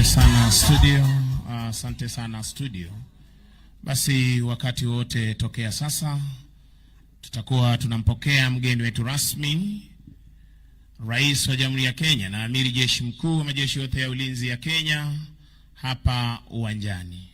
Asante sana studio, asante sana studio. Basi wakati wote tokea sasa tutakuwa tunampokea mgeni wetu rasmi, Rais wa Jamhuri ya Kenya na Amiri Jeshi Mkuu wa majeshi yote ya ulinzi ya Kenya hapa uwanjani.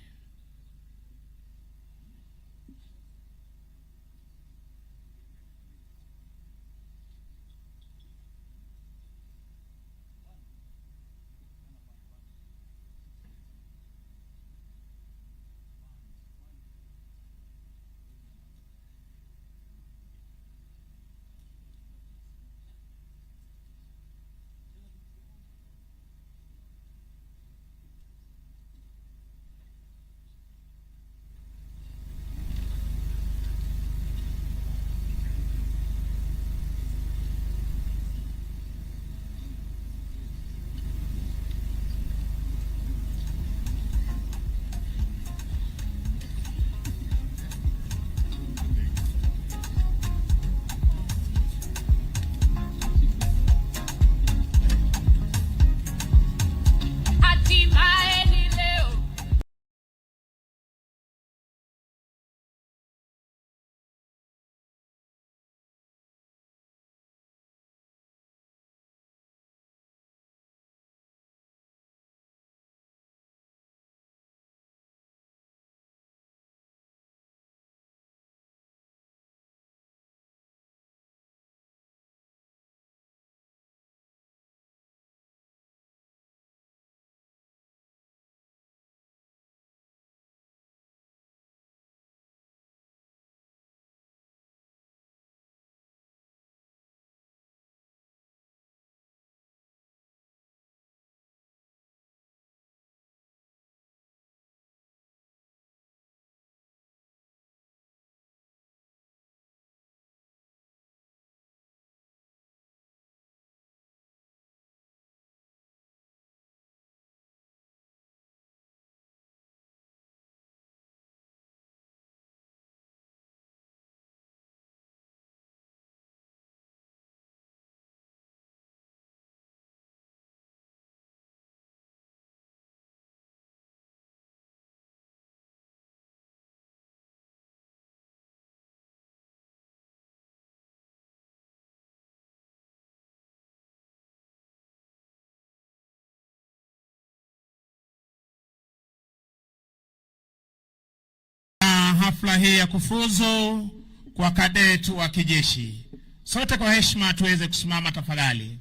Hafla hii ya kufuzu kwa kadeti wa kijeshi. Sote kwa heshima tuweze kusimama tafadhali.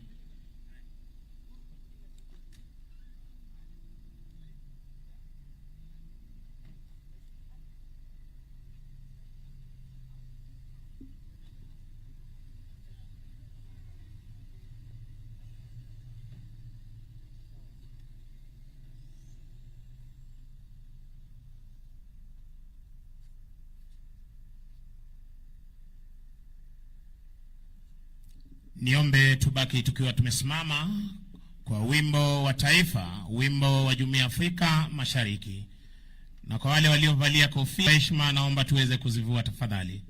Niombe tubaki tukiwa tumesimama kwa wimbo wa taifa, wimbo wa Jumuiya ya Afrika Mashariki. Na kwa wale waliovalia kofia heshima, naomba tuweze kuzivua tafadhali.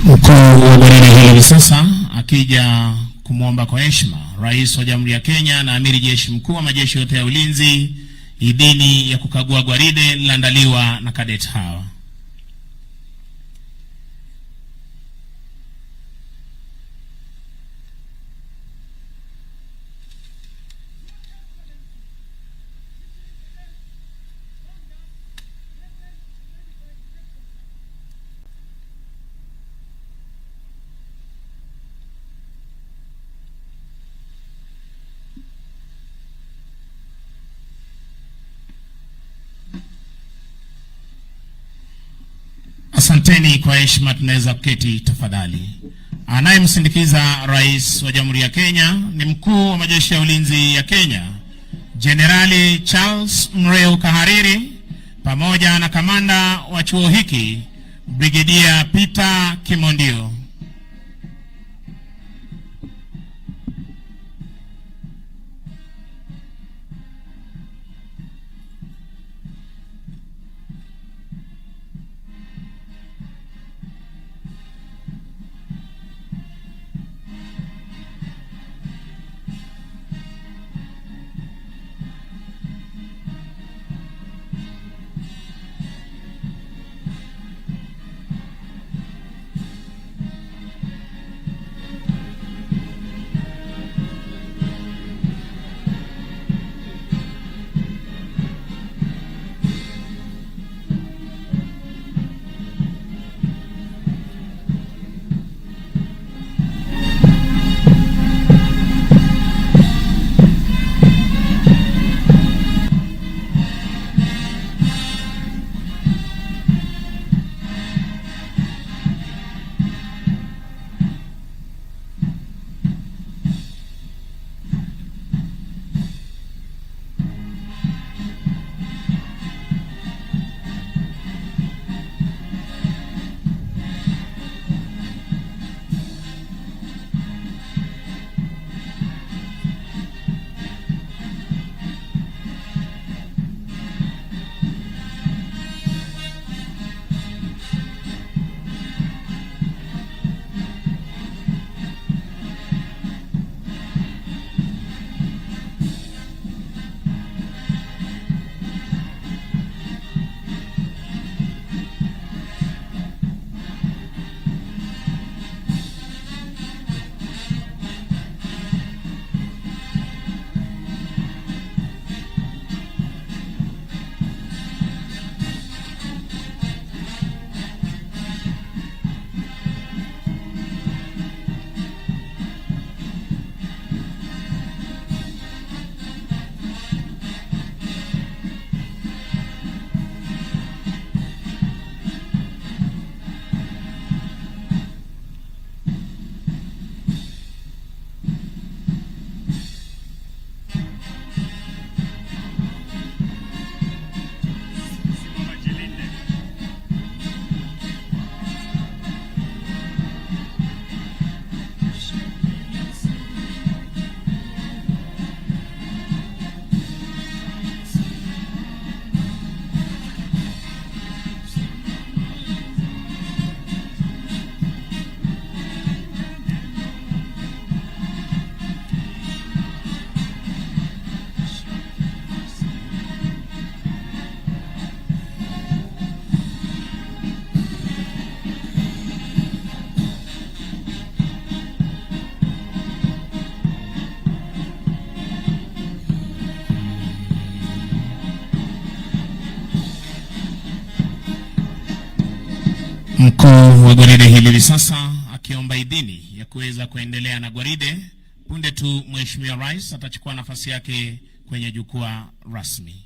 Mkuu wa gwaride hili sasa akija kumwomba kwa heshima Rais wa Jamhuri ya Kenya na Amiri Jeshi Mkuu wa majeshi yote ya ulinzi idhini ya kukagua gwaride liloandaliwa na Cadets hawa. Asanteni kwa heshima, tunaweza kuketi tafadhali. Anayemsindikiza Rais wa Jamhuri ya Kenya ni Mkuu wa majeshi ya ulinzi ya Kenya, Generali Charles Mreu Kahariri, pamoja na kamanda wa chuo hiki, Brigedia Peter Kimondio. Mkuu wa gwaride hili sasa akiomba idhini ya kuweza kuendelea na gwaride. Punde tu Mheshimiwa Rais atachukua nafasi yake kwenye jukwaa rasmi.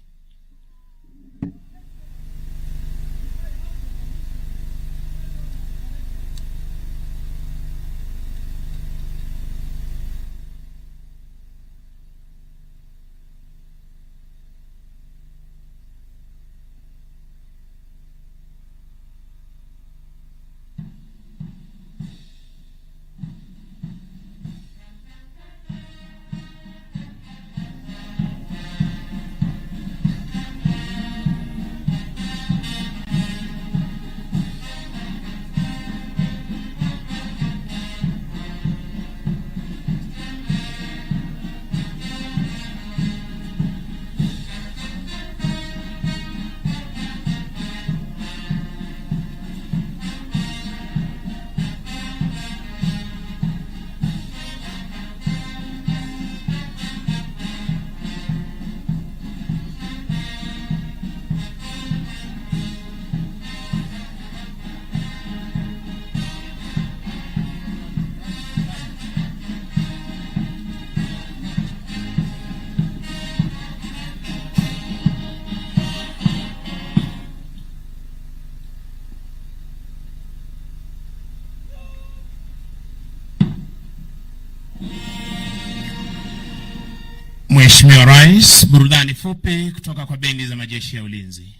Mheshimiwa Rais, burudani fupi kutoka kwa bendi za majeshi ya ulinzi.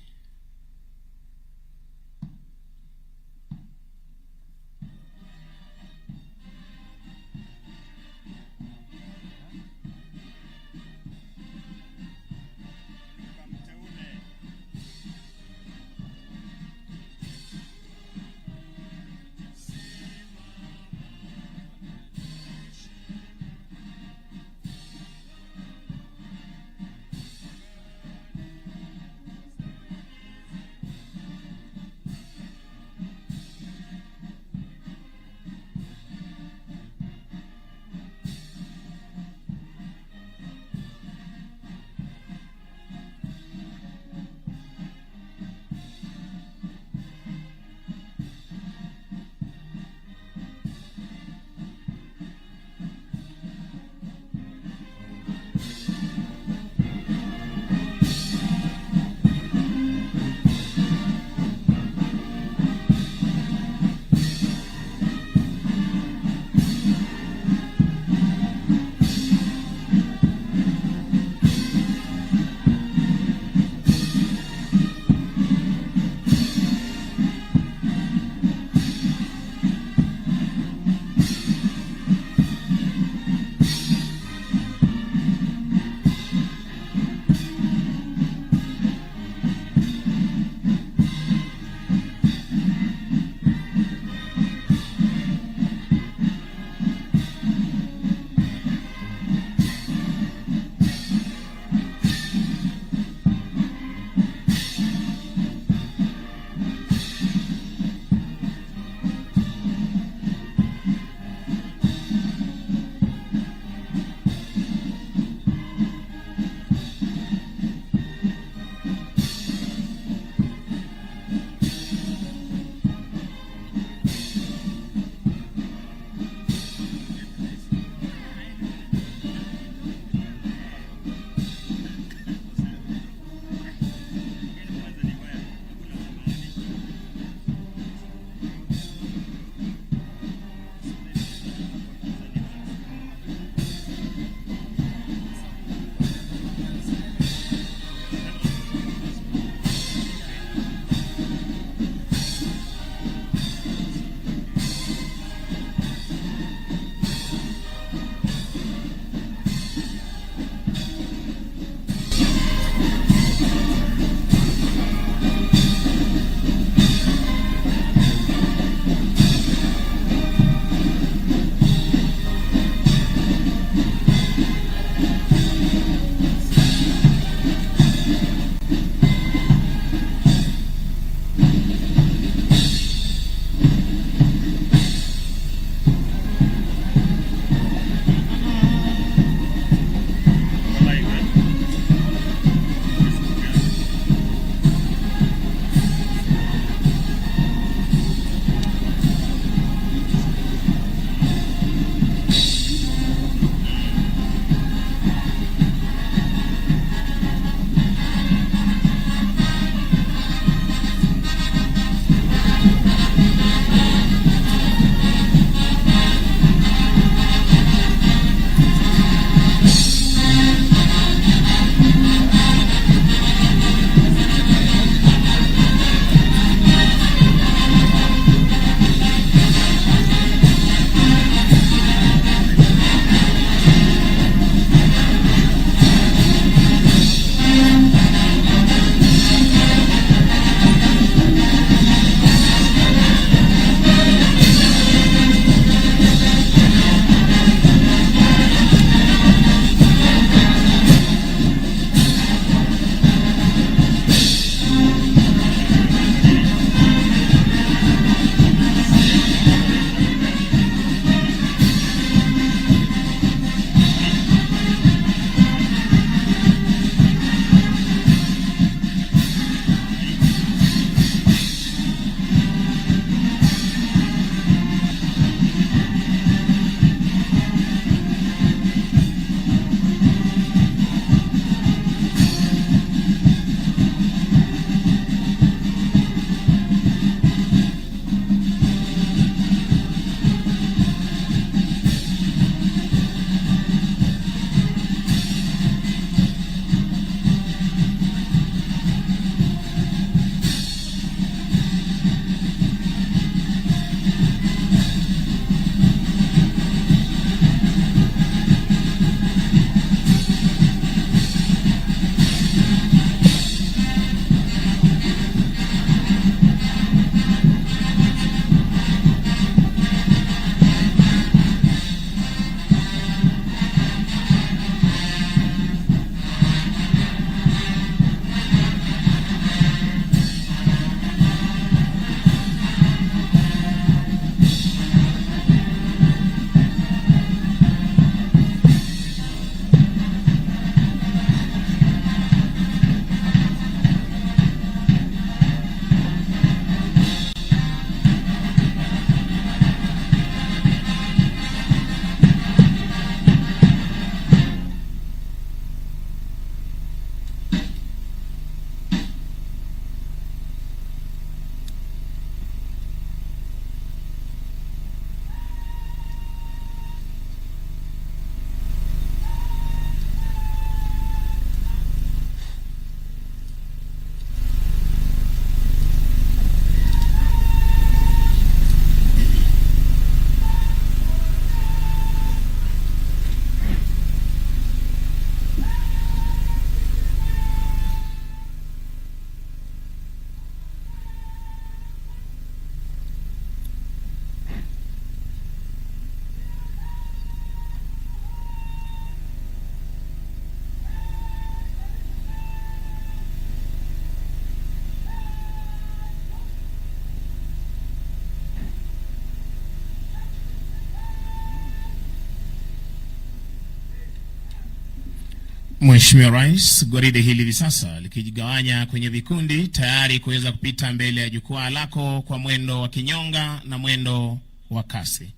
Mheshimiwa Rais, gwaride hili hivi sasa likijigawanya kwenye vikundi tayari kuweza kupita mbele ya jukwaa lako kwa mwendo wa kinyonga na mwendo wa kasi.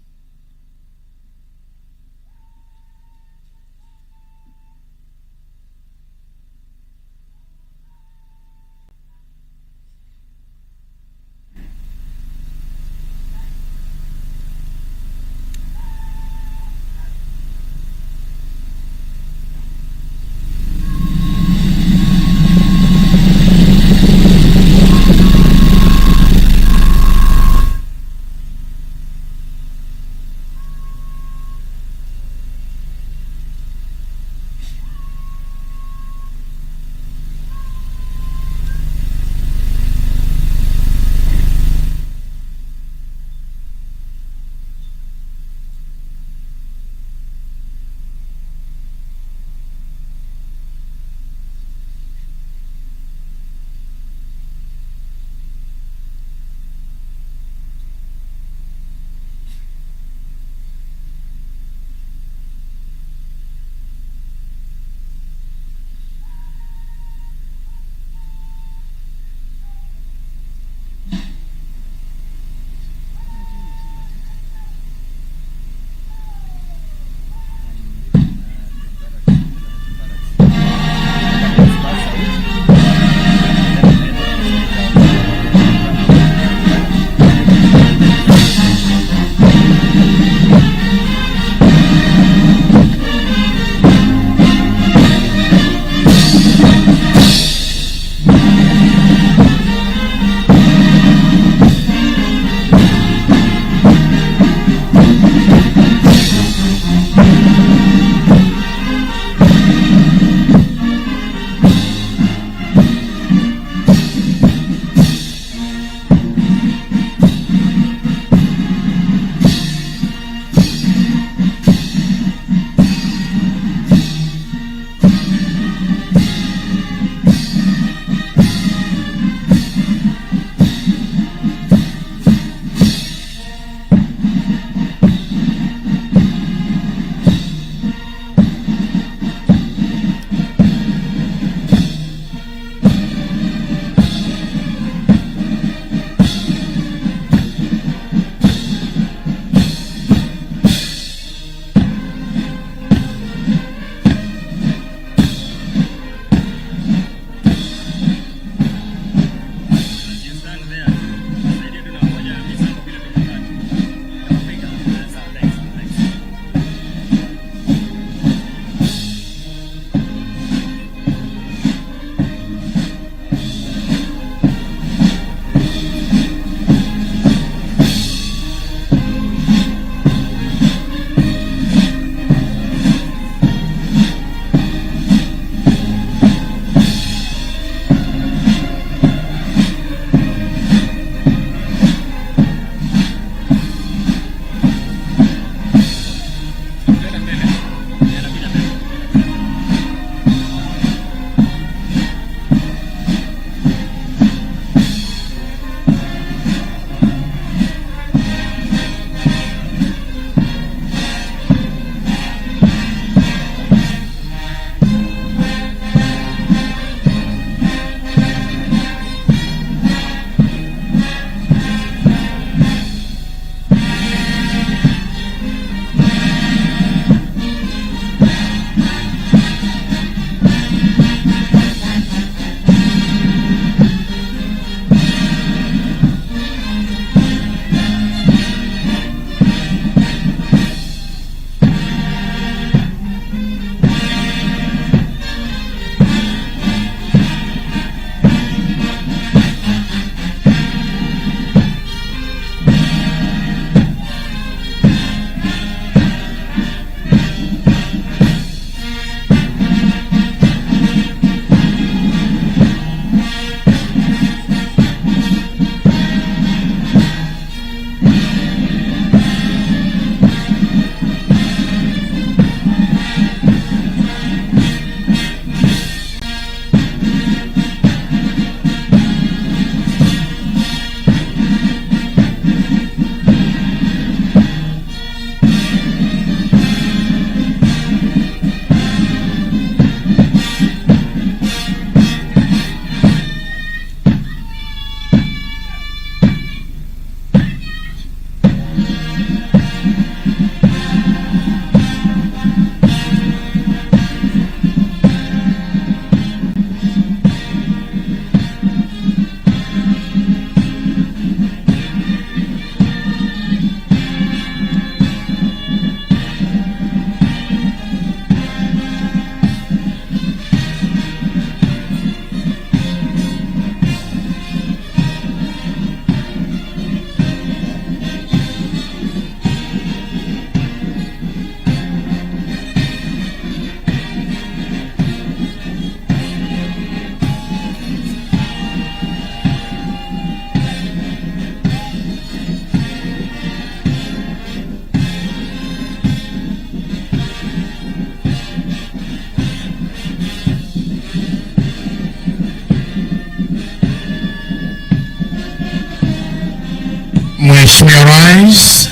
Mheshimiwa Rais,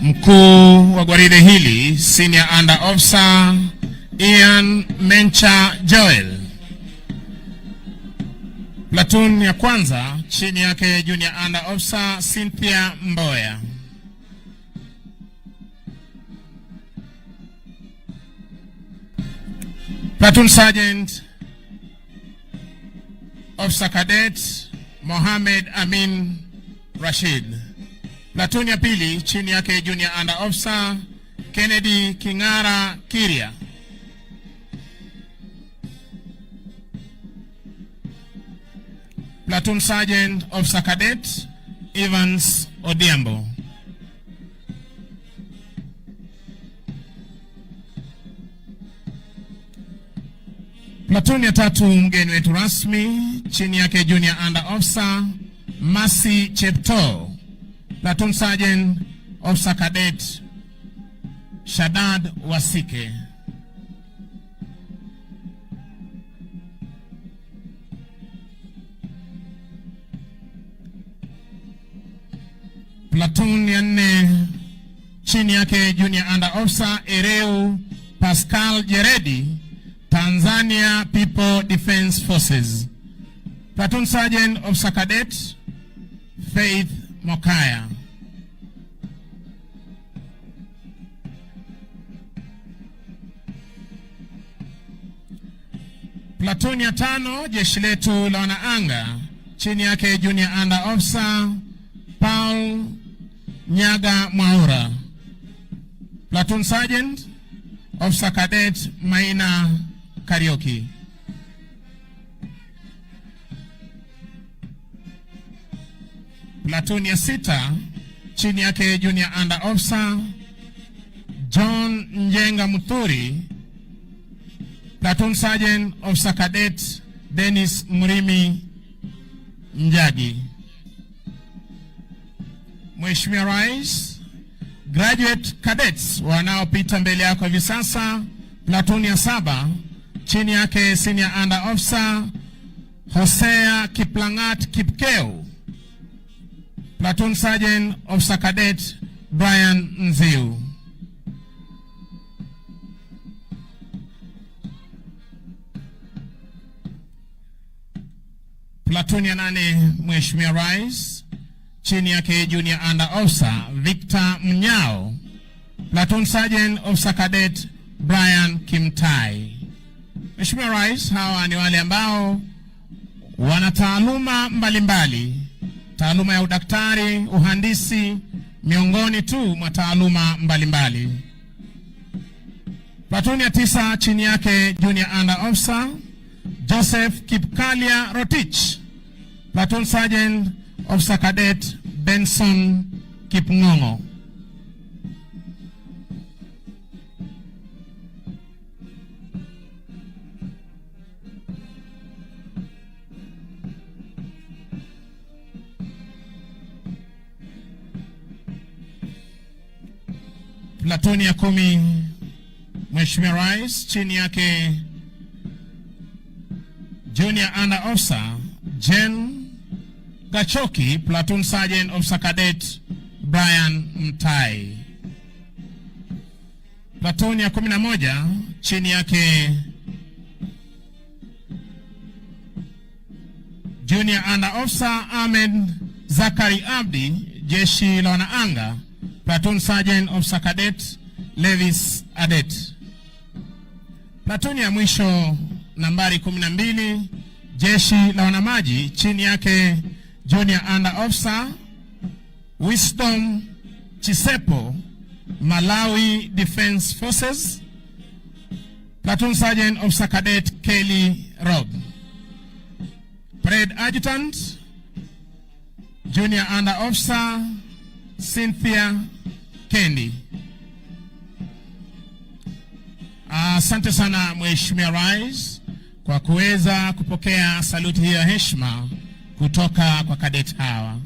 mkuu wa gwaride hili Senior Under Officer Ian Mencha Joel. Platoon ya kwanza chini yake Junior Under Officer Cynthia Mboya. Platoon Sergeant Officer Cadet Mohamed Amin Rashid. Platoon ya pili chini yake Junior Under Officer Kennedy Kingara Kiria. Platoon Sergeant Officer Cadet Evans Odiambo. Platoon ya tatu mgeni wetu rasmi chini yake Junior Under Officer Masi Chepto. Platoon Sergeant Officer Cadet Shadad Wasike. Platoon ya nne chini yake Junior Under Officer Ereu Pascal Jeredi, Tanzania People Defense Forces. Platoon Sergeant Officer Cadet Faith Mokaya. Platoon ya tano jeshi letu la wanaanga chini yake Junior Under Officer Paul Nyaga Mwaura. Platoon Sergeant Officer Cadet Maina Karioki. Platoon ya sita chini yake Junior Under Officer John Njenga Muturi. Platoon Sergeant Officer Cadet Dennis Murimi Njagi. Mheshimiwa Rais, graduate cadets wanaopita mbele yako hivi sasa, platoon ya saba chini yake Senior Under Officer Hosea Kiplangat Kipkeu. Platoon Sergeant Officer Cadet Brian Nziu. Platoon ya nane Mheshimiwa Rais chini yake Junior Under Officer Victor Mnyao. Platoon Sergeant Officer Cadet Brian Kimtai. Mheshimiwa Rais, hawa ni wale ambao wana taaluma mbalimbali, taaluma ya udaktari, uhandisi, miongoni tu mwa taaluma mbalimbali. Platoon ya tisa chini yake Junior Under Officer Joseph Kipkalia Rotich. Platoon Sergeant Officer Cadet Benson Kipngongo. Platoon ya 10 Mheshimiwa Rais chini yake Junior Under Officer Jen Gachoki. Platoon Sergeant Officer Cadet Brian Mtai. Platoon ya 11 chini yake Junior Under Officer Ahmed Zakari Abdi, jeshi la wanaanga. Platoon Sergeant Officer Cadet Levis Adet. Platoon ya mwisho nambari 12 jeshi la wanamaji chini yake Junior Under Officer Wisdom Chisepo, Malawi Defense Forces. Platoon Sergeant Officer Cadet Kelly Rob. Parade Adjutant Junior Under Officer Cynthia Kendi. Asante sana Mheshimiwa Rais kwa kuweza kupokea saluti hii ya heshima kutoka kwa cadet hawa.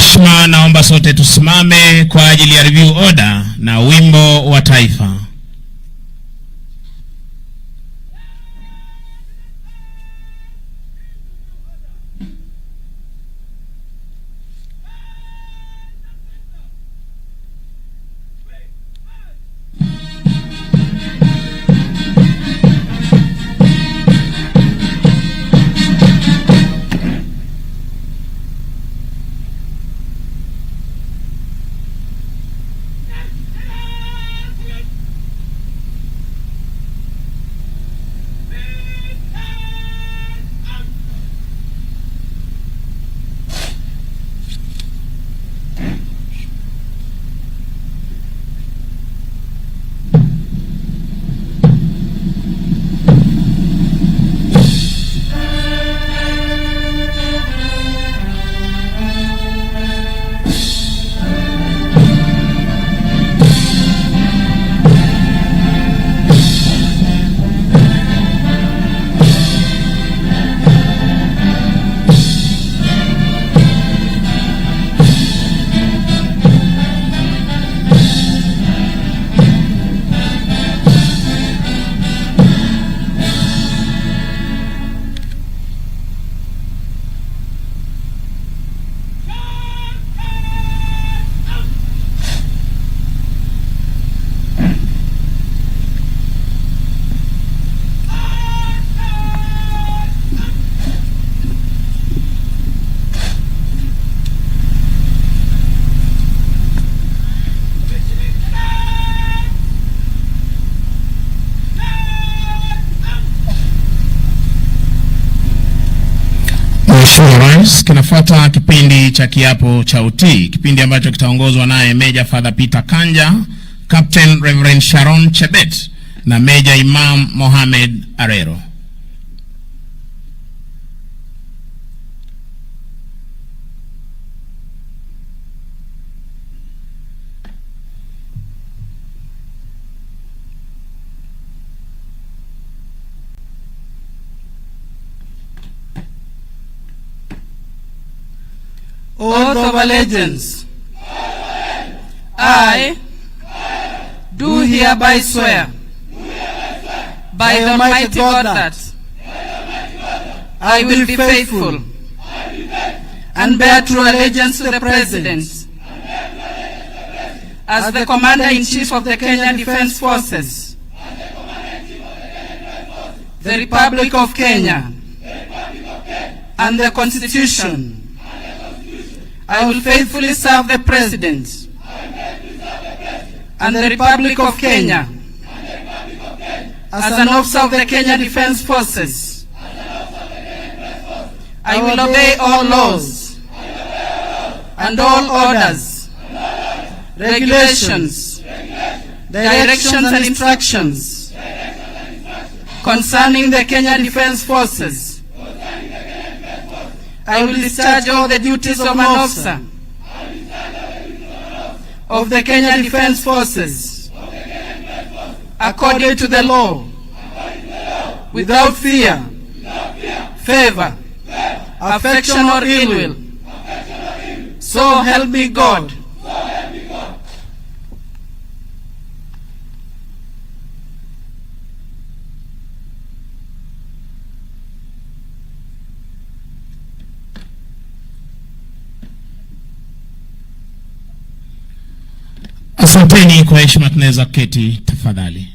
heshima, naomba sote tusimame kwa ajili ya review order na wimbo wa taifa. Mheshimiwa Rais, kinafuata kipindi cha kiapo cha utii, kipindi ambacho kitaongozwa naye Major Father Peter Kanja, Captain Reverend Sharon Chebet na Major Imam Mohamed Arero. Oath of allegiance. I do hereby swear by the Almighty God that I will be faithful and bear true allegiance to the President as the Commander-in-Chief of the Kenya Defence Forces, the Republic of Kenya, and the Constitution. I will faithfully serve the President and the Republic of Kenya as an officer of the Kenya Defence Forces. I will obey all laws and all orders, regulations, directions and instructions concerning the Kenya Defence Forces. I will discharge all the duties of an officer of the Kenya Defence Forces according to the law, without fear, favor, affection or ill will. So help me God. Asanteni kwa heshima, tunaweza keti tafadhali.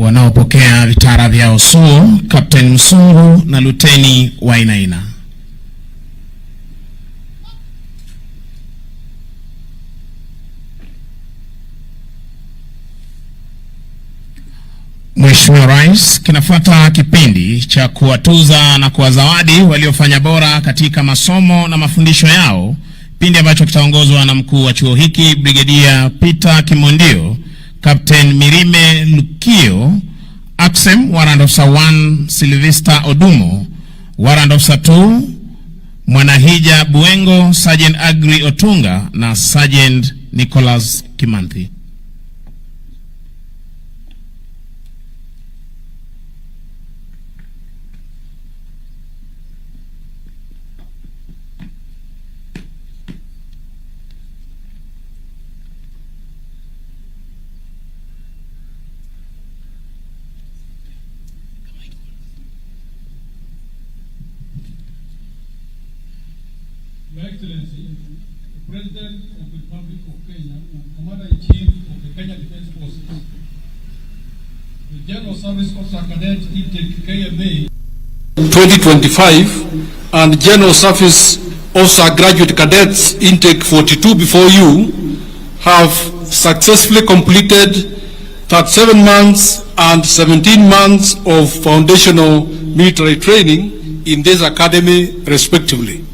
wanaopokea vitara vyao suo, Captain Msungu na Luteni Wainaina. Mheshimiwa Rais, kinafuata kipindi cha kuwatuza na kuwazawadi waliofanya bora katika masomo na mafundisho yao, kipindi ambacho kitaongozwa na mkuu wa chuo hiki Brigedia Peter Kimondio, Captain Mirime Lukio, ACSEM Warrant Officer 1 Sylvester Odumo, Warrant Officer 2 Mwanahija Buengo, Sergeant Agri Otunga na Sergeant Nicholas Kimanthi. Your Excellency, the President of the Republic of Kenya and Commander-in-Chief of the Kenya Defence Forces, the General Service Officer Cadets Intake KMA 2025 and General Service Officer Graduate Cadets Intake 42 before you have successfully completed 37 months and 17 months of foundational military training in this academy respectively.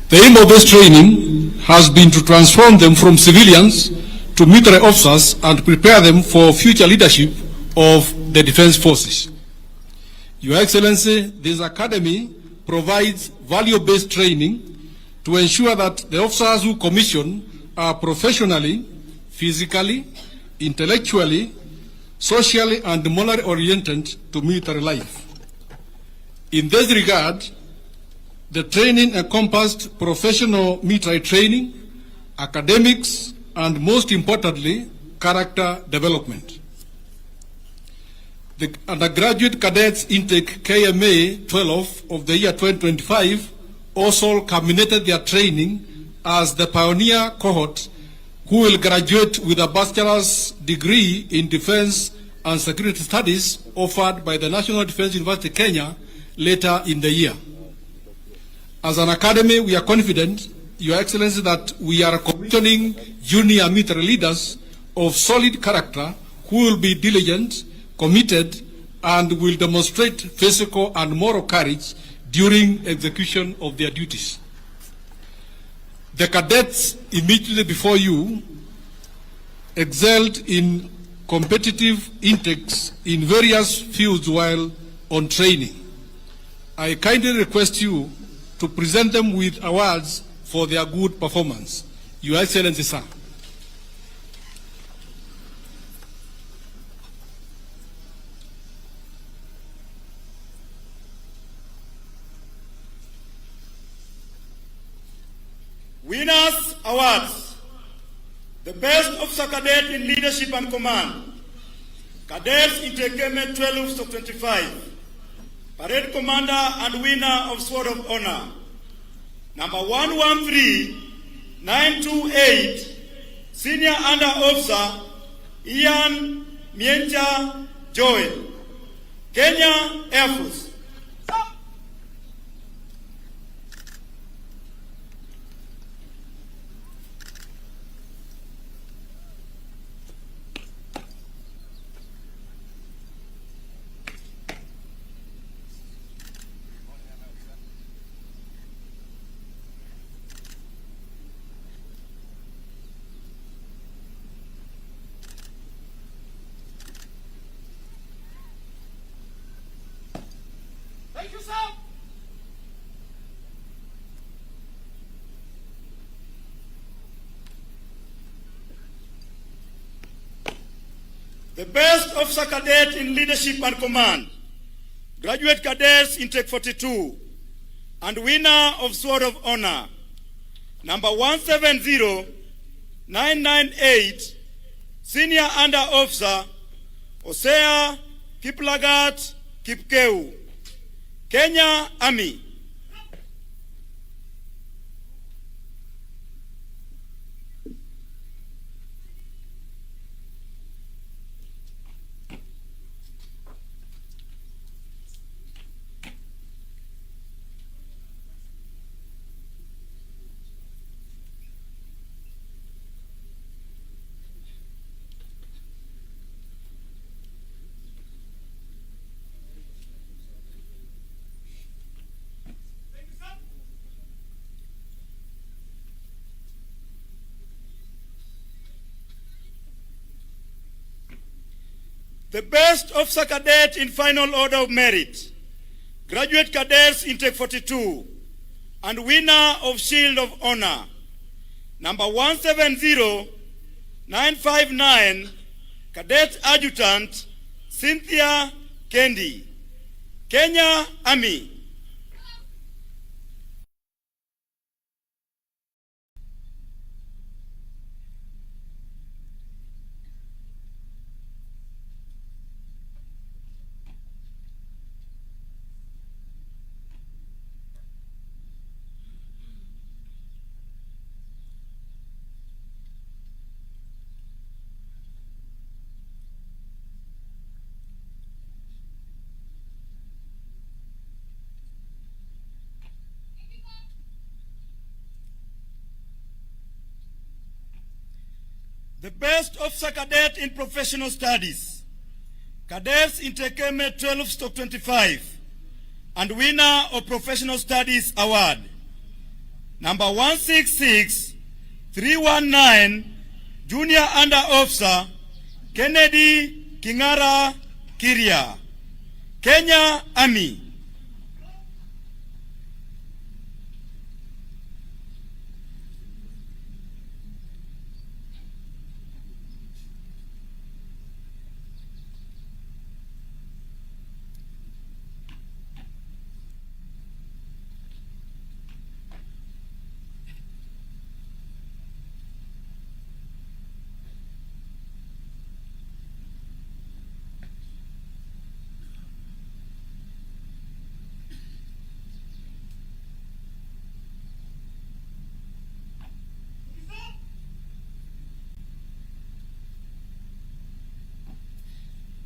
The aim of this training has been to transform them from civilians to military officers and prepare them for future leadership of the defense forces. Your Excellency, this academy provides value-based training to ensure that the officers who commission are professionally, physically, intellectually, socially, and morally oriented to military life. In this regard, the training encompassed professional military training, academics, and most importantly, character development. The undergraduate cadets intake KMA 12 of the year 2025 also culminated their training as the pioneer cohort who will graduate with a bachelor's degree in defense and security studies offered by the National Defense University Kenya later in the year. As an academy, we are confident, Your Excellency, that we are commissioning junior military leaders of solid character who will be diligent, committed, and will demonstrate physical and moral courage during execution of their duties. The cadets immediately before you excelled in competitive intakes in various fields while on training. I kindly request you to present them with awards for their good performance. Your Excellency, sir. Winners Awards. The Best Officer Cadet in Leadership and Command. Cadets Intake 12/25. Parade Commander and winner of Sword of Honor. Number 113928, Senior Under Officer Ian Mienja Joel, Kenya Air Force. Thank you, sir. The Best Officer Cadet in Leadership and Command. Graduate Cadets Intake 42 and winner of Sword of Honor. Number 170998, Senior Under Officer Osea Kiplagat Kipkeu, Kenya Army. The best officer cadet in final order of merit, Graduate Cadets Intake 42, and winner of Shield of Honor, number 170959, Cadet Adjutant Cynthia Kendi, Kenya Army. The best officer cadet in professional studies, Cadets Intake 12/25, and winner of Professional Studies Award, number 166319, Junior Under Officer Kennedy Kingara Kiria, Kenya Army.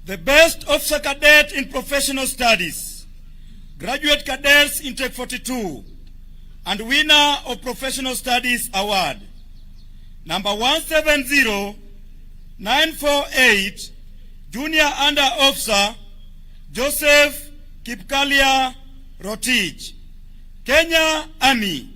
The best officer cadet in professional studies, Graduate Cadets Intake 42, and winner of Professional Studies Award, number 170948, Junior Under Officer Joseph Kipkalia Rotich, Kenya Army.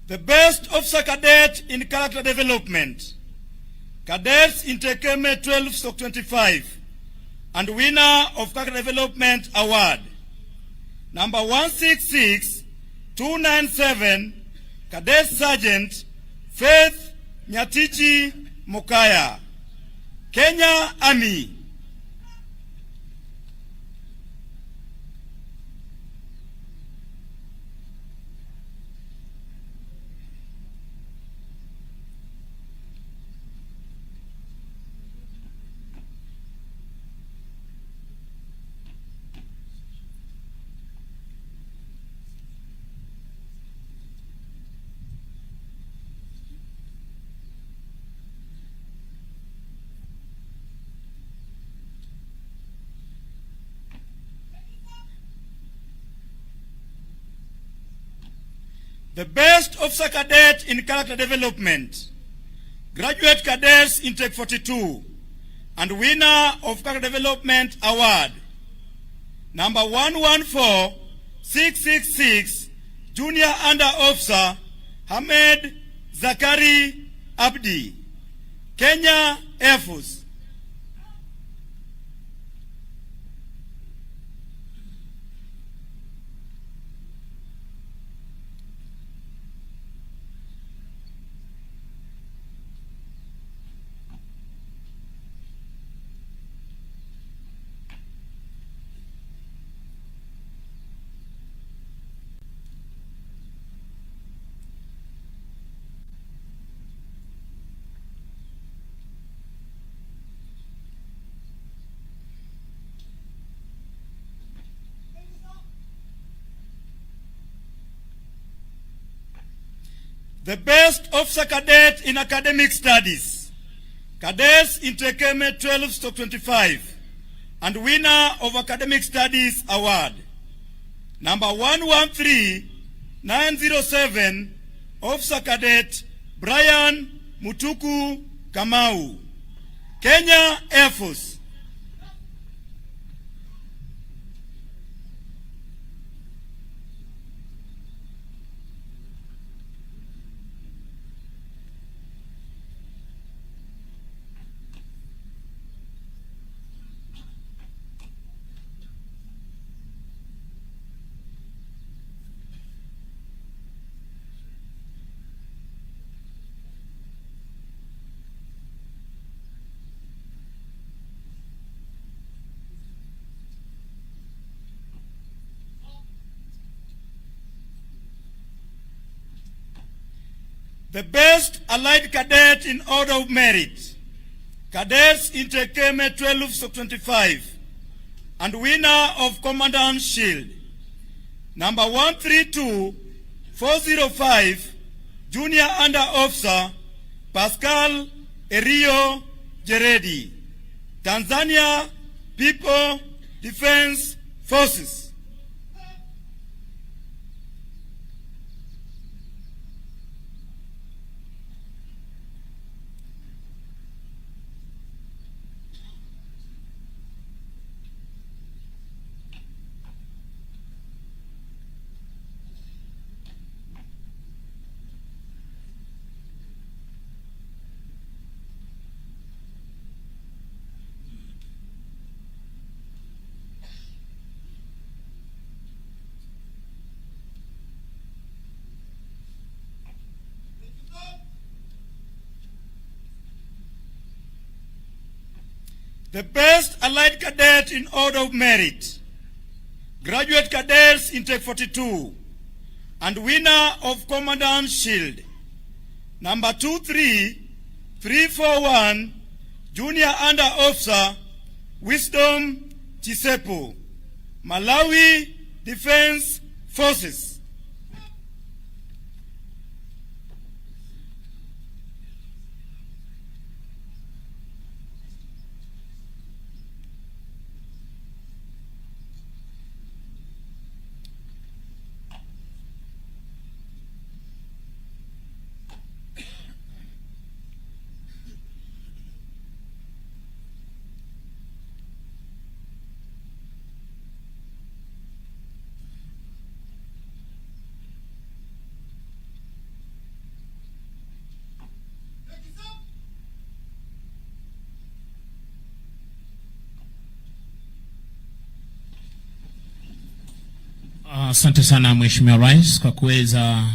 The best officer cadet in character development, Cadets Intake 12/25, and winner of Character Development Award, number 166297, Cadet Sergeant Faith Nyatiji Mukaya, Kenya Army. The best officer cadet in character development, Graduate Cadets Intake 42, and winner of Character Development Award, number 114666, Junior Under Officer Hamed Zakari Abdi, Kenya Air Force. The best officer cadet in academic studies, Cadets Intake 12/25, and winner of Academic Studies Award, number 113907, Officer Cadet Brian Mutuku Kamau, Kenya Air Force. The best allied cadet in order of merit, Cadets Intake 12/25, and winner of Commandant's Shield, number 132405, Junior Under Officer Pascal Erio Jeredi, Tanzania People Defense Forces. The best allied cadet in order of merit, Graduate Cadets Intake 42, and winner of Commandant's Shield, number 23341, Junior Under Officer Wisdom Chisepo, Malawi Defense Forces. Asante sana Mheshimiwa Rais kwa kuweza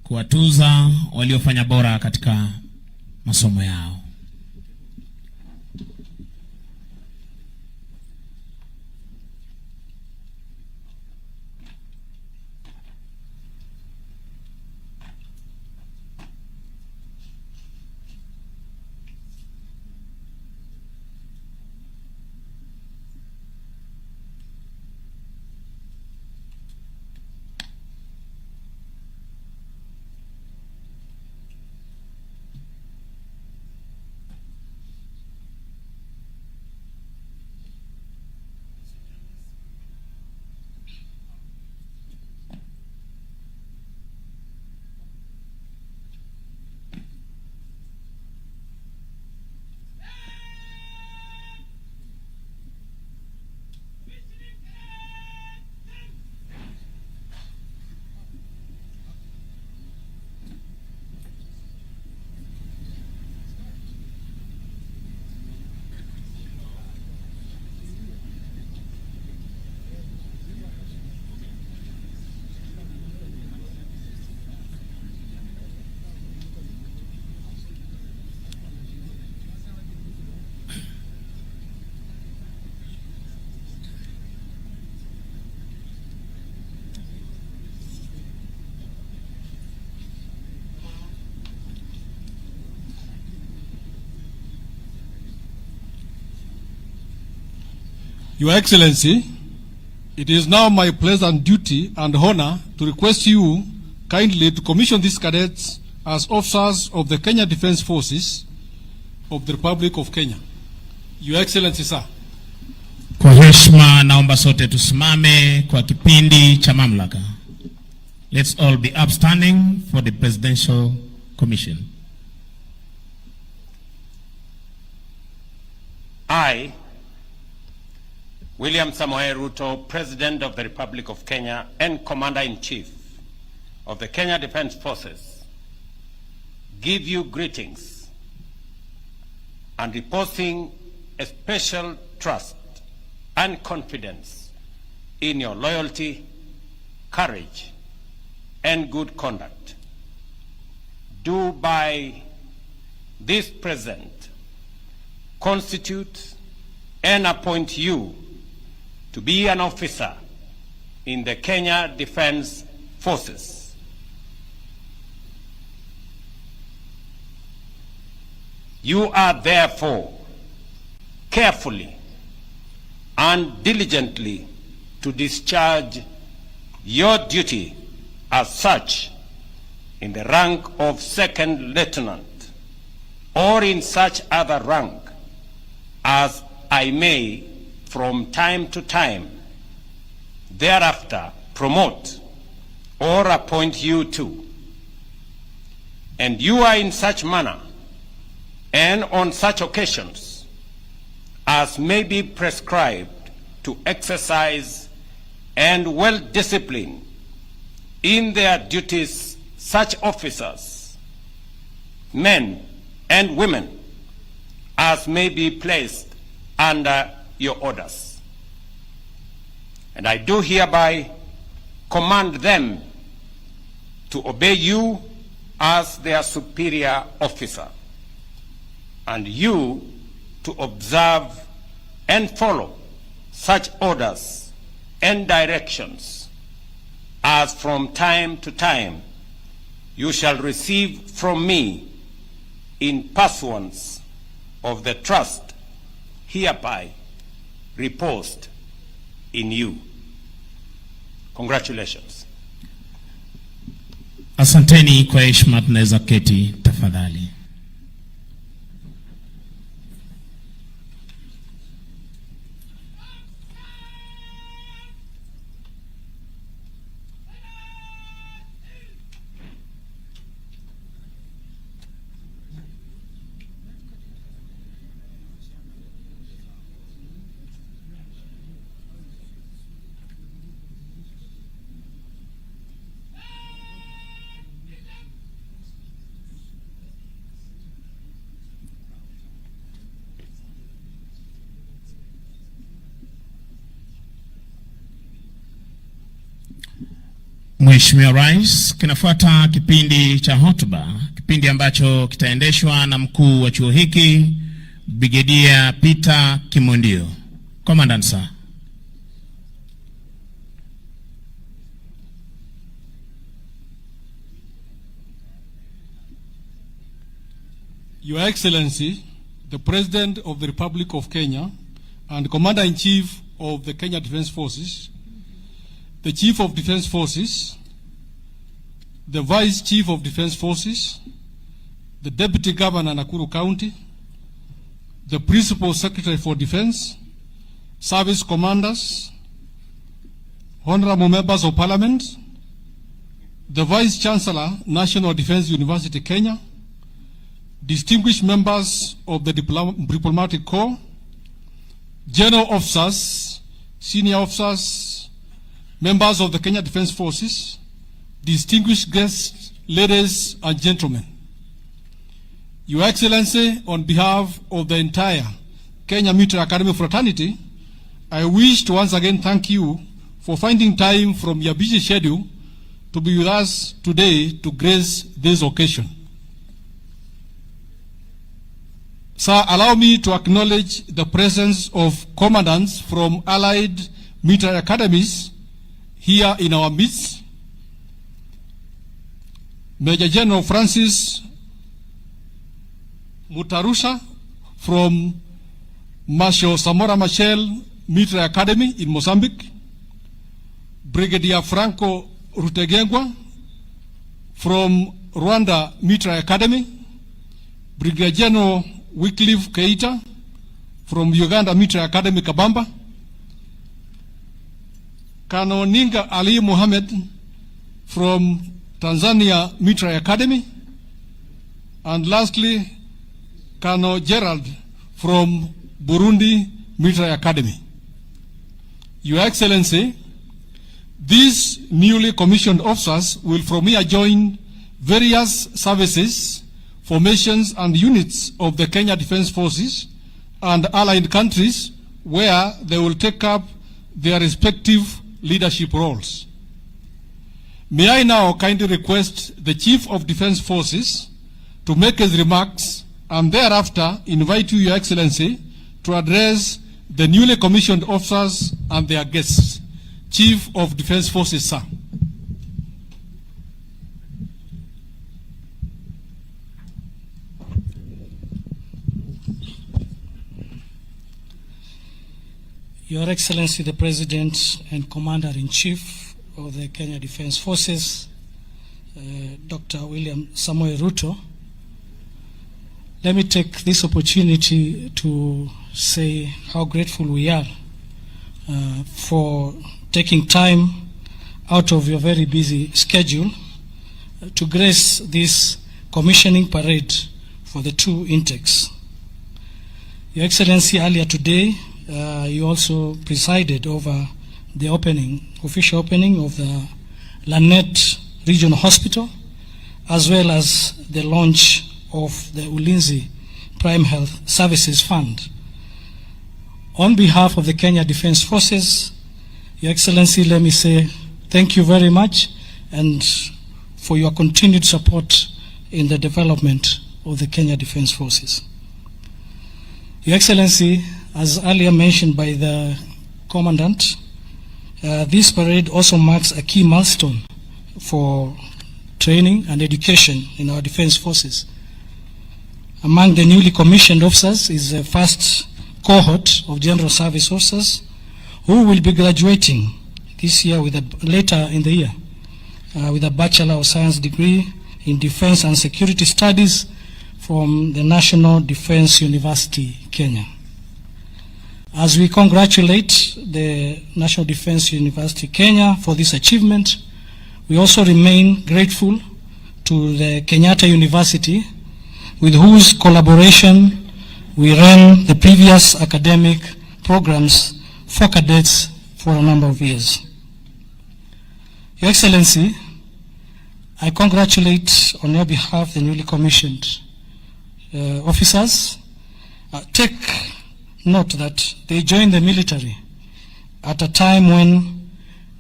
kuwatuza waliofanya bora katika masomo yao. Your Excellency, it is now my pleasure and duty and honor to request you kindly to commission these cadets as officers of the Kenya Defence Forces of the Republic of Kenya. Your Excellency, sir. Kwa heshima naomba sote tusimame kwa kipindi cha mamlaka. Let's all be upstanding for the Presidential Commission. I, William Samoei Ruto, President of the Republic of Kenya and Commander-in-Chief of the Kenya Defence Forces, give you greetings and reposing a special trust and confidence in your loyalty, courage, and good conduct. Do by this present constitute and appoint you to be an officer in the Kenya Defence Forces. You are therefore carefully and diligently to discharge your duty as such in the rank of second lieutenant or in such other rank as I may from time to time thereafter promote or appoint you to. And you are in such manner and on such occasions as may be prescribed to exercise and well disciplined in their duties such officers, men and women, as may be placed under your orders. And I do hereby command them to obey you as their superior officer, and you to observe and follow such orders and directions as from time to time you shall receive from me in pursuance of the trust hereby reposed in you. Congratulations. Asanteni kwa heshima, tunaweza keti tafadhali. Mheshimiwa Rais, kinafuata kipindi cha hotuba, kipindi ambacho kitaendeshwa na mkuu wa chuo hiki Brigedia Peter Kimondio. Commandant sir. Your Excellency, the President of the Republic of Kenya and Commander-in-Chief of the Kenya Defence Forces, the Chief of Defence Forces, the Vice Chief of Defence Forces, the Deputy Governor Nakuru County, the Principal Secretary for Defence, Service Commanders, Honorable Members of Parliament, the Vice Chancellor, National Defence University, Kenya, distinguished members of the Diplomatic Corps, General Officers, Senior Officers, members of the Kenya Defence Forces, distinguished guests, ladies and gentlemen. Your Excellency, on behalf of the entire Kenya Military Academy fraternity, I wish to once again thank you for finding time from your busy schedule to be with us today to grace this occasion. Sir, allow me to acknowledge the presence of commandants from allied military academies here in our midst. Major General Francis Mutarusha from Marshal Samora Machel Military Academy in Mozambique, Brigadier Franco Rutegengwa from Rwanda Military Academy, Brigadier General Wycliffe Keita from Uganda Military Academy Kabamba, Colonel Ninga Ali Mohammed from Tanzania Military Academy, and lastly, Colonel Gerald from Burundi Military Academy. Your Excellency, these newly commissioned officers will from here join various services, formations and units of the Kenya Defence Forces and allied countries where they will take up their respective leadership roles. May I now kindly request the Chief of Defence Forces to make his remarks and thereafter invite you, Your Excellency, to address the newly commissioned officers and their guests. Chief of Defence Forces, sir. Your Excellency, the President and Commander-in-Chief of the Kenya Defence Forces, Dr. William Samoei Ruto, let me take this opportunity to say how grateful we are for taking time out of your very busy schedule to grace this commissioning parade for the two intakes. Your Excellency, earlier today, you also presided over the official opening of the Lanet Regional Hospital, as well as the launch of the Ulinzi Prime Health Services Fund. On behalf of the Kenya Defence Forces, Your Excellency, let me say thank you very much and for your continued support in the development of the Kenya Defence Forces. Your Excellency, as earlier mentioned by the Commandant, this parade also marks a key milestone for training and education in our defence forces. Among the newly commissioned officers is the first cohort of general service officers who will be graduating this year later in the year with a Bachelor of Science degree in Defence and Security Studies from the National Defence University, Kenya. As we congratulate the National Defence University, Kenya for this achievement, we also remain grateful to the Kenyatta University, with whose collaboration we ran the previous academic programs for cadets for a number of years. Your Excellency, I congratulate on your behalf the newly commissioned officers. Take note that they joined the military at a time when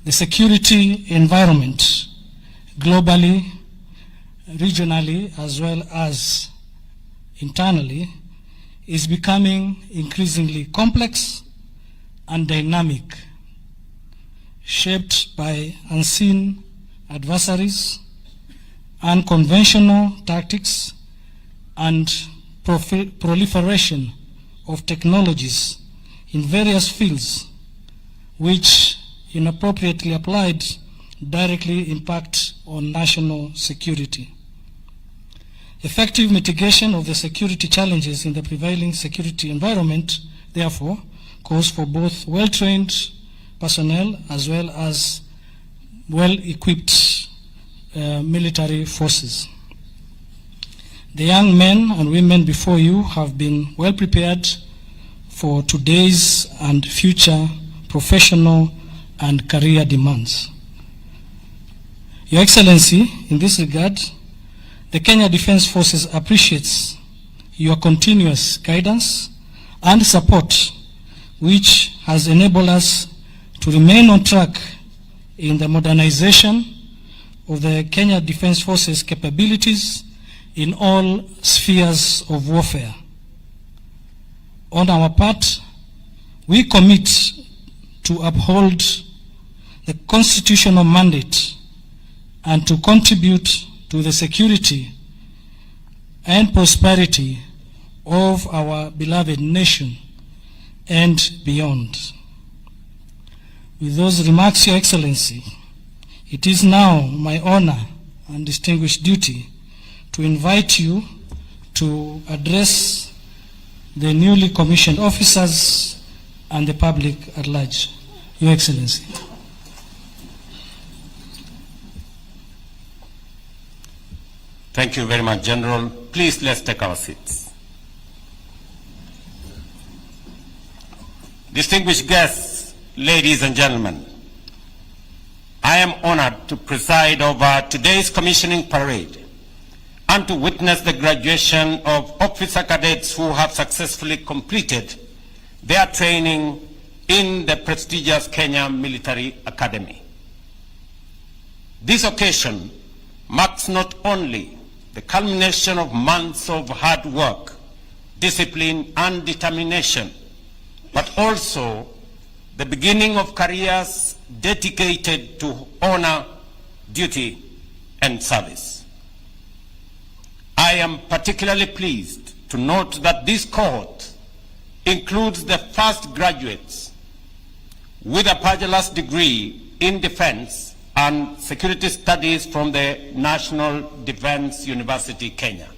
the security environment globally, regionally, as well as internally is becoming increasingly complex and dynamic, shaped by unseen adversaries, unconventional tactics, and proliferation of technologies in various fields which, inappropriately applied, directly impact on national security. Effective mitigation of the security challenges in the prevailing security environment, therefore, calls for both well-trained personnel as well as well-equipped military forces. The young men and women before you have been well prepared for today's and future professional and career demands. Your Excellency, in this regard, the Kenya Defence Forces appreciates your continuous guidance and support, which has enabled us to remain on track in the modernization of the Kenya Defence Forces capabilities in all spheres of warfare. On our part, we commit to uphold the constitutional mandate and to contribute to the security and prosperity of our beloved nation and beyond. With those remarks, Your Excellency, it is now my honor and distinguished duty to invite you to address the newly commissioned officers and the public at large. Your Excellency. Thank you very much, General. Please, let's take our seats. Distinguished guests, ladies and gentlemen, I am honored to preside over today's commissioning parade and to witness the graduation of officer cadets who have successfully completed their training in the prestigious Kenya Military Academy. This occasion marks not only the culmination of months of hard work, discipline, and determination, but also the beginning of careers dedicated to honor, duty, and service. I am particularly pleased to note that this cohort includes the first graduates with a bachelor's degree in defense and security studies from the National Defense University, Kenya.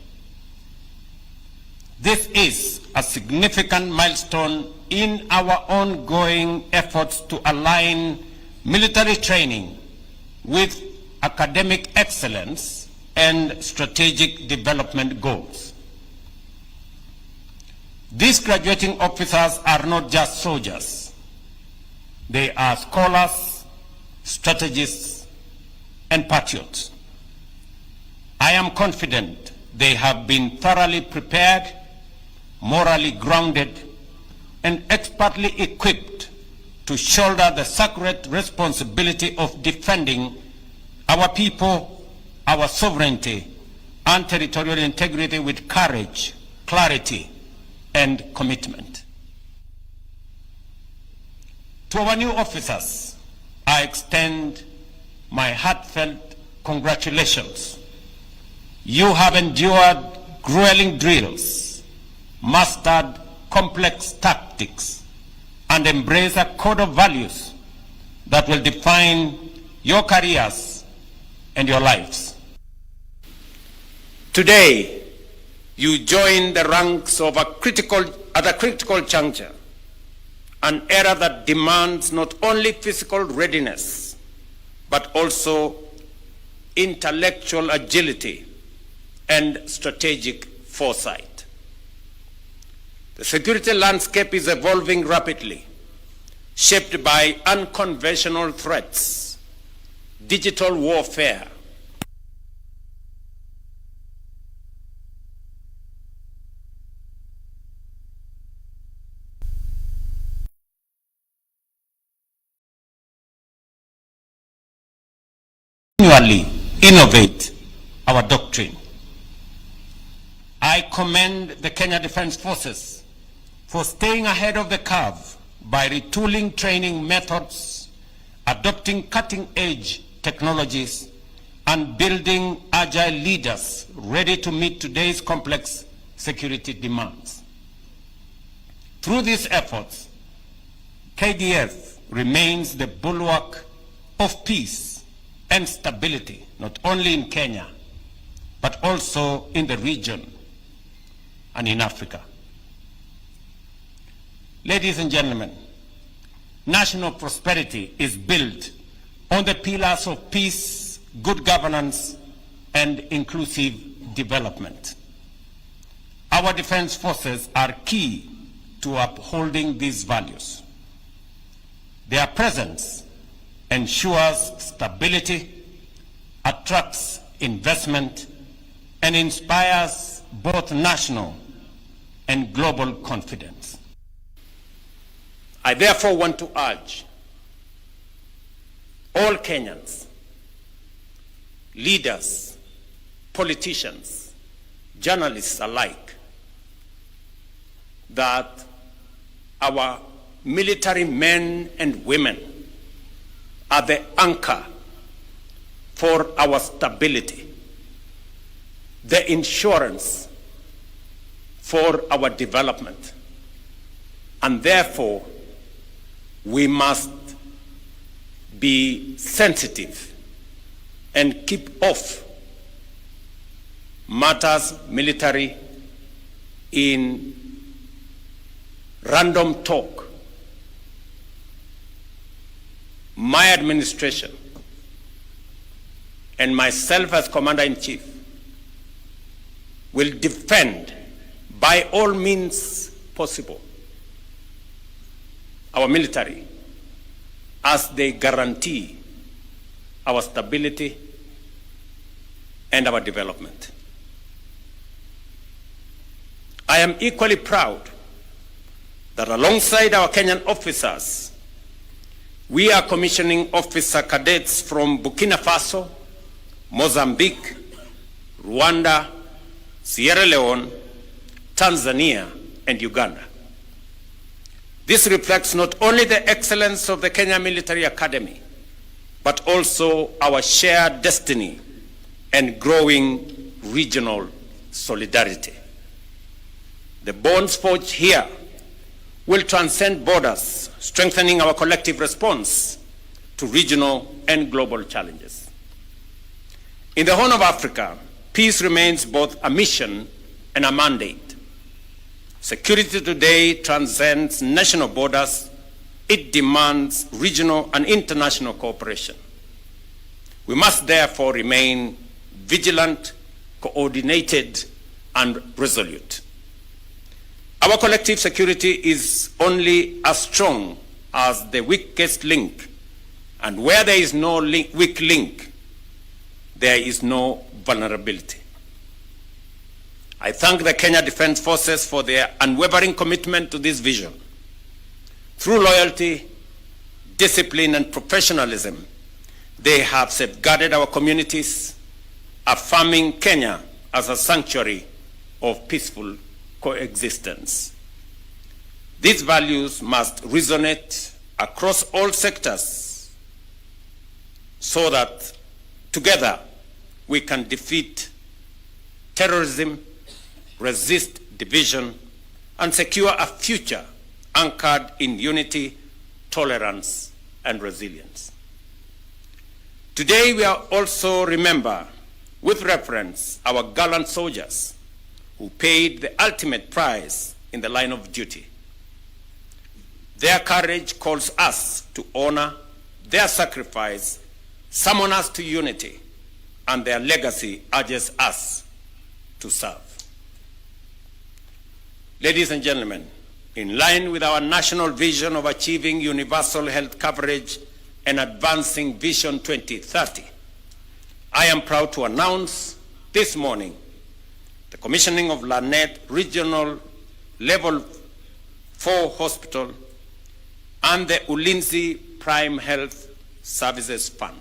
This is a significant milestone in our ongoing efforts to align military training with academic excellence and strategic development goals. These graduating officers are not just soldiers. They are scholars, strategists, and patriots. I am confident they have been thoroughly prepared, morally grounded, and expertly equipped to shoulder the sacred responsibility of defending our people, our sovereignty, and territorial integrity with courage, clarity, and commitment. To our new officers, I extend my heartfelt congratulations. You have endured grueling drills, mastered complex tactics, and embraced a code of values that will define your careers and your lives. Today, you join the ranks of at a critical juncture, an era that demands not only physical readiness, but also intellectual agility and strategic foresight. The security landscape is evolving rapidly, shaped by unconventional threats, digital warfare, continually innovate our doctrine. I commend the Kenya Defense Forces for staying ahead of the curve by retooling training methods, adopting cutting-edge technologies, and building agile leaders ready to meet today's complex security demands. Through these efforts, KDF remains the bulwark of peace and stability, not only in Kenya, but also in the region and in Africa. Ladies and gentlemen, national prosperity is built on the pillars of peace, good governance, and inclusive development. Our defense forces are key to upholding these values. Their presence ensures stability, attracts investment, and inspires both national and global confidence. I therefore want to urge all Kenyans, leaders, politicians, journalists alike, that our military men and women are the anchor for our stability, the insurance for our development, and therefore we must be sensitive and keep off matters military in random talk, my administration and myself as Commander-in-Chief will defend by all means possible our military as they guarantee our stability and our development. I am equally proud that alongside our Kenyan officers, we are commissioning officer cadets from Burkina Faso, Mozambique, Rwanda, Sierra Leone, Tanzania, and Uganda. This reflects not only the excellence of the Kenya Military Academy, but also our shared destiny and growing regional solidarity. The bonds forged here will transcend borders, strengthening our collective response to regional and global challenges. In the Horn of Africa, peace remains both a mission and a mandate. Security today transcends national borders. It demands regional and international cooperation. We must therefore remain vigilant, coordinated, and resolute. Our collective security is only as strong as the weakest link, and where there is no weak link, there is no vulnerability. I thank the Kenya Defence Forces for their unwavering commitment to this vision. Through loyalty, discipline, and professionalism, they have safeguarded our communities, affirming Kenya as a sanctuary of peaceful coexistence. These values must resonate across all sectors so that together we can defeat terrorism, resist division, and secure a future anchored in unity, tolerance, and resilience. Today we are also remember with reverence our gallant soldiers who paid the ultimate price in the line of duty. Their courage calls us to honor their sacrifice, summon us to unity, and their legacy urges us to serve. Ladies and gentlemen, in line with our national vision of achieving universal health coverage and advancing Vision 2030, I am proud to announce this morning the commissioning of Lanet Regional Level 4 Hospital and the Ulinzi Prime Health Services Fund.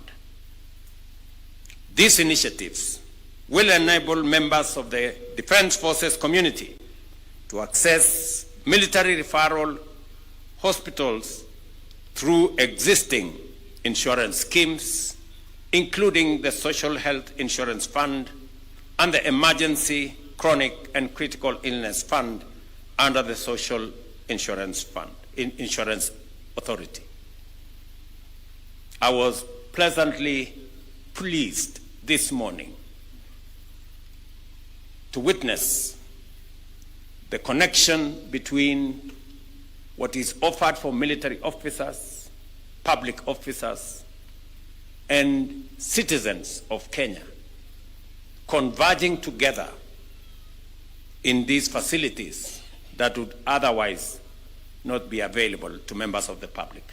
These initiatives will enable members of the Defence Forces community to access military referral hospitals through existing insurance schemes, including the Social Health Insurance Fund and the Emergency, Chronic, and Critical Illness Fund under the Social Insurance Fund, Insurance Authority. I was pleasantly pleased this morning to witness the connection between what is offered for military officers, public officers, and citizens of Kenya converging together in these facilities that would otherwise not be available to members of the public.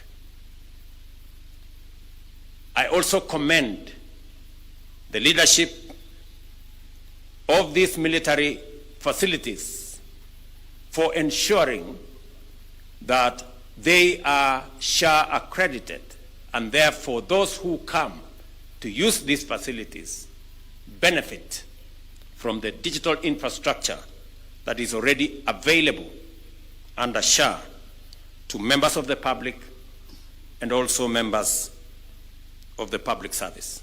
I also commend the leadership of these military facilities for ensuring that they are SHA accredited, and therefore those who come to use these facilities benefit from the digital infrastructure that is already available under SHA to members of the public and also members of the public service.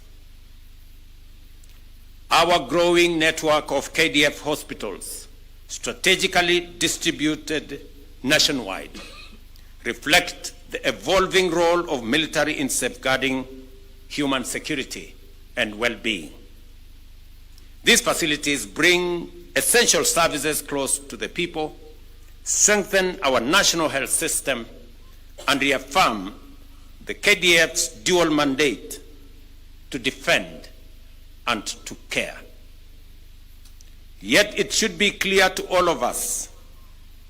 Our growing network of KDF hospitals, strategically distributed nationwide, reflect the evolving role of military in safeguarding human security and well-being. These facilities bring essential services close to the people, strengthen our national health system, and reaffirm the KDF's dual mandate to defend and to care. Yet it should be clear to all of us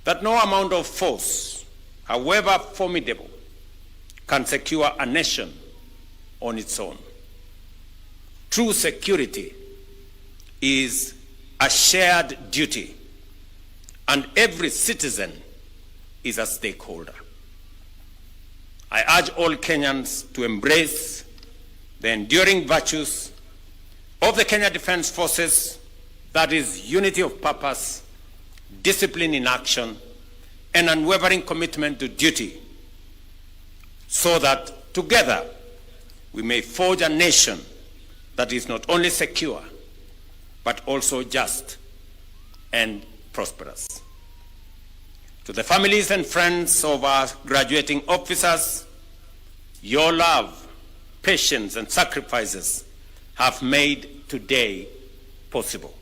that no amount of force, however formidable, can secure a nation on its own. True security is a shared duty, and every citizen is a stakeholder. I urge all Kenyans to embrace the enduring virtues of the Kenya Defence Forces, that is unity of purpose, discipline in action, and unwavering commitment to duty, so that together we may forge a nation that is not only secure, but also just and prosperous. To the families and friends of our graduating officers, your love, patience, and sacrifices have made today possible.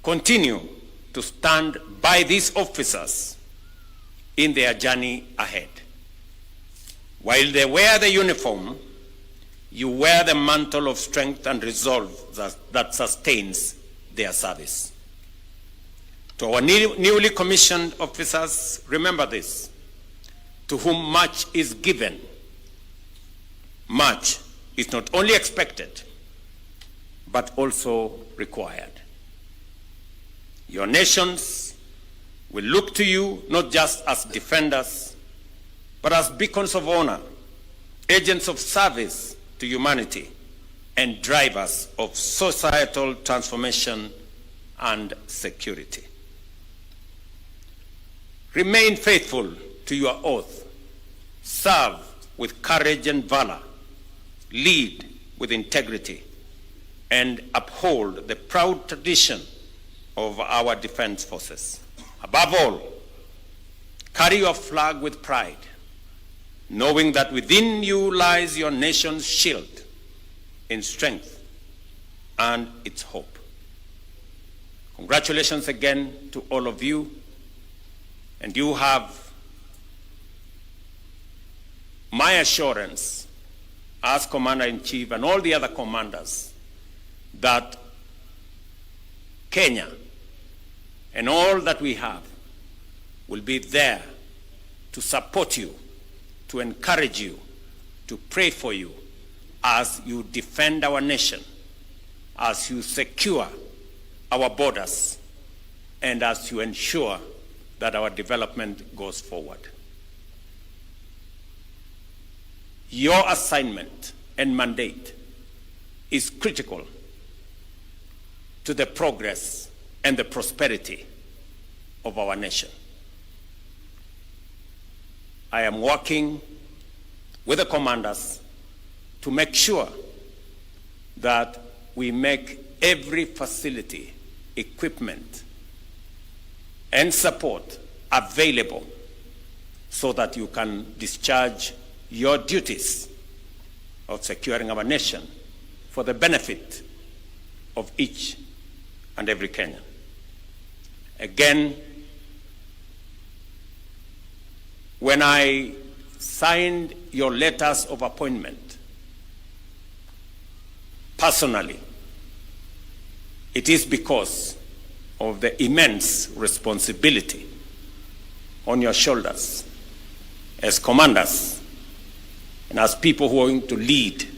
Continue to stand by these officers in their journey ahead. While they wear the uniform, you wear the mantle of strength and resolve that sustains their service. To our newly commissioned officers, remember this: to whom much is given, much is not only expected, but also required. Your nations will look to you not just as defenders, but as beacons of honor, agents of service to humanity, and drivers of societal transformation and security. Remain faithful to your oath, serve with courage and valor, lead with integrity, and uphold the proud tradition of our defense forces. Above all, carry your flag with pride, knowing that within you lies your nation's shield in strength and its hope. Congratulations again to all of you, and you have my assurance as Commander-in-Chief and all the other commanders that Kenya and all that we have will be there to support you, to encourage you, to pray for you as you defend our nation, as you secure our borders, and as you ensure that our development goes forward. Your assignment and mandate is critical to the progress and the prosperity of our nation. I am working with the commanders to make sure that we make every facility, equipment, and support available so that you can discharge your duties of securing our nation for the benefit of each and every Kenyan. Again, when I signed your letters of appointment, personally, it is because of the immense responsibility on your shoulders as commanders and as people who are going to lead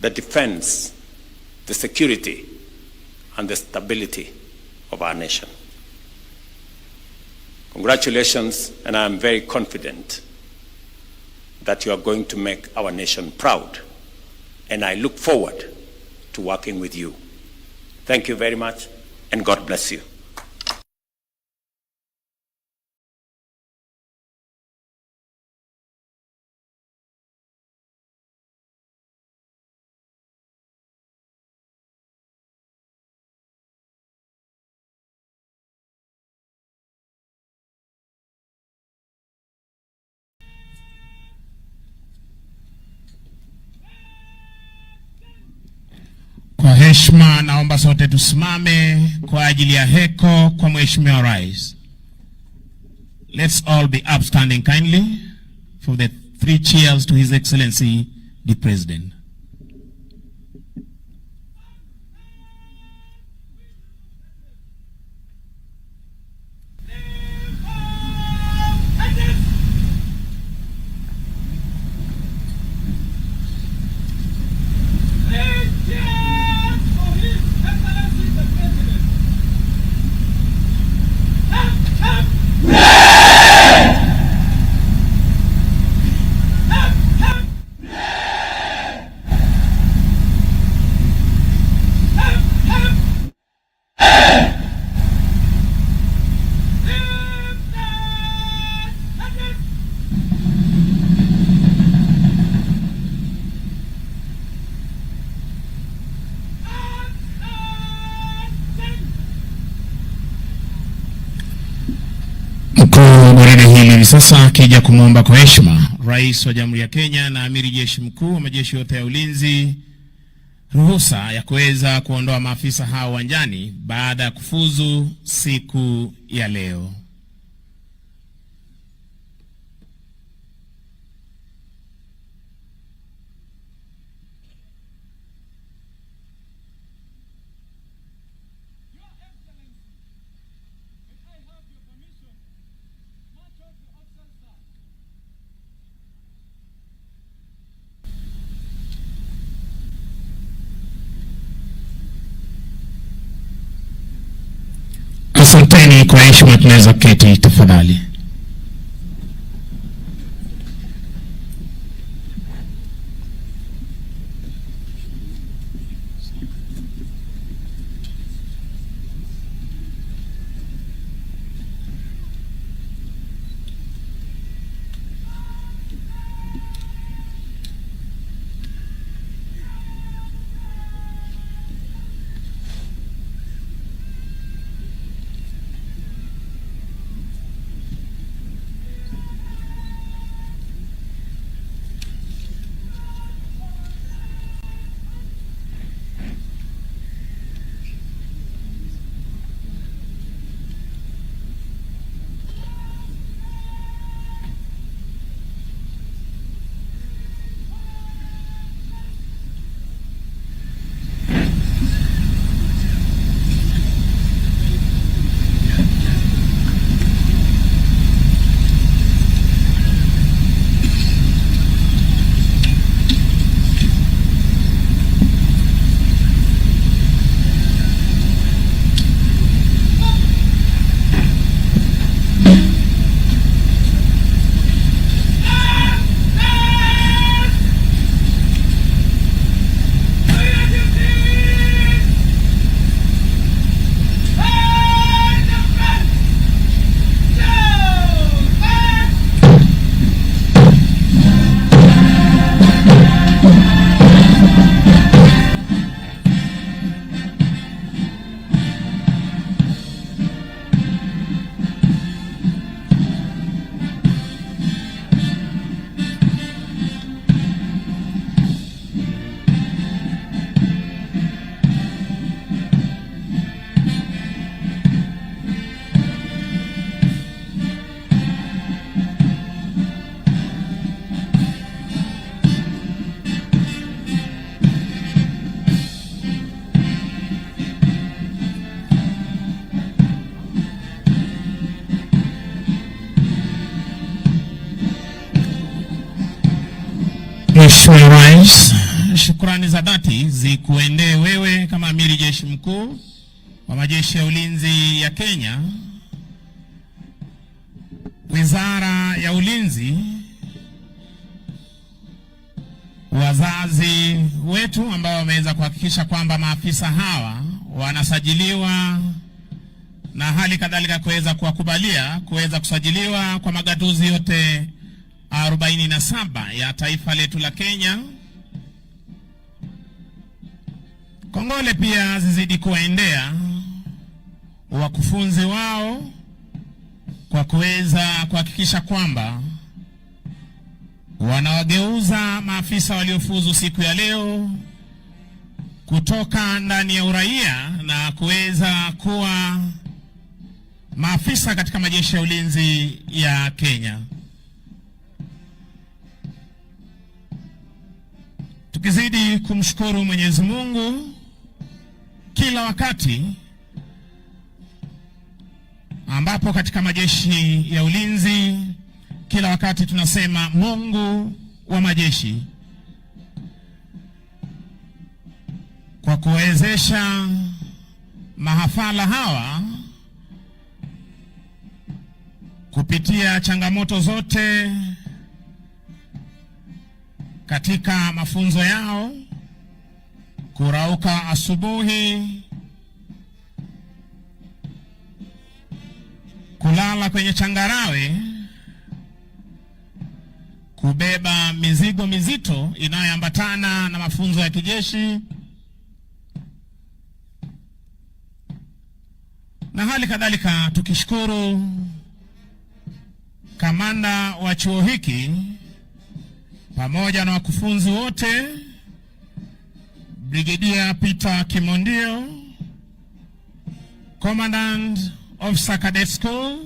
the defense, the security, and the stability of our nation. Congratulations, and I am very confident that you are going to make our nation proud, and I look forward to working with you. Thank you very much, and God bless you. Kwa Kwa heshima naomba sote tusimame kwa ajili ya heko kwa Mheshimiwa Rais. Let's all be upstanding kindly for the 3 cheers to His Excellency the President. Mkuu gwaride hili sasa akija kumwomba kwa heshima Rais wa Jamhuri ya Kenya na Amiri Jeshi Mkuu wa majeshi yote ya ulinzi ruhusa ya kuweza kuondoa maafisa hao uwanjani baada ya kufuzu siku ya leo. Asanteni kwa heshima, tunaweza keti tafadhali. Mheshimiwa Rais, shukrani za dhati zikuendee wewe kama Amiri Jeshi Mkuu wa majeshi ya ulinzi ya Kenya, Wizara ya Ulinzi, wazazi wetu ambao wameweza kuhakikisha kwamba maafisa hawa wanasajiliwa na hali kadhalika kuweza kuwakubalia kuweza kusajiliwa kwa magatuzi yote 47 ya taifa letu la Kenya. Kongole pia zizidi kuwaendea wakufunzi wao kwa kuweza kuhakikisha kwamba wanawageuza maafisa waliofuzu siku ya leo kutoka ndani ya uraia na kuweza kuwa maafisa katika majeshi ya ulinzi ya Kenya. Tukizidi kumshukuru Mwenyezi Mungu kila wakati ambapo katika majeshi ya ulinzi kila wakati tunasema Mungu wa majeshi, kwa kuwezesha mahafala hawa kupitia changamoto zote katika mafunzo yao, kurauka asubuhi, kulala kwenye changarawe, kubeba mizigo mizito inayoambatana na mafunzo ya kijeshi, na hali kadhalika tukishukuru kamanda wa chuo hiki pamoja na wakufunzi wote, Brigadier Peter Kimondio, Commandant Officer Cadet School,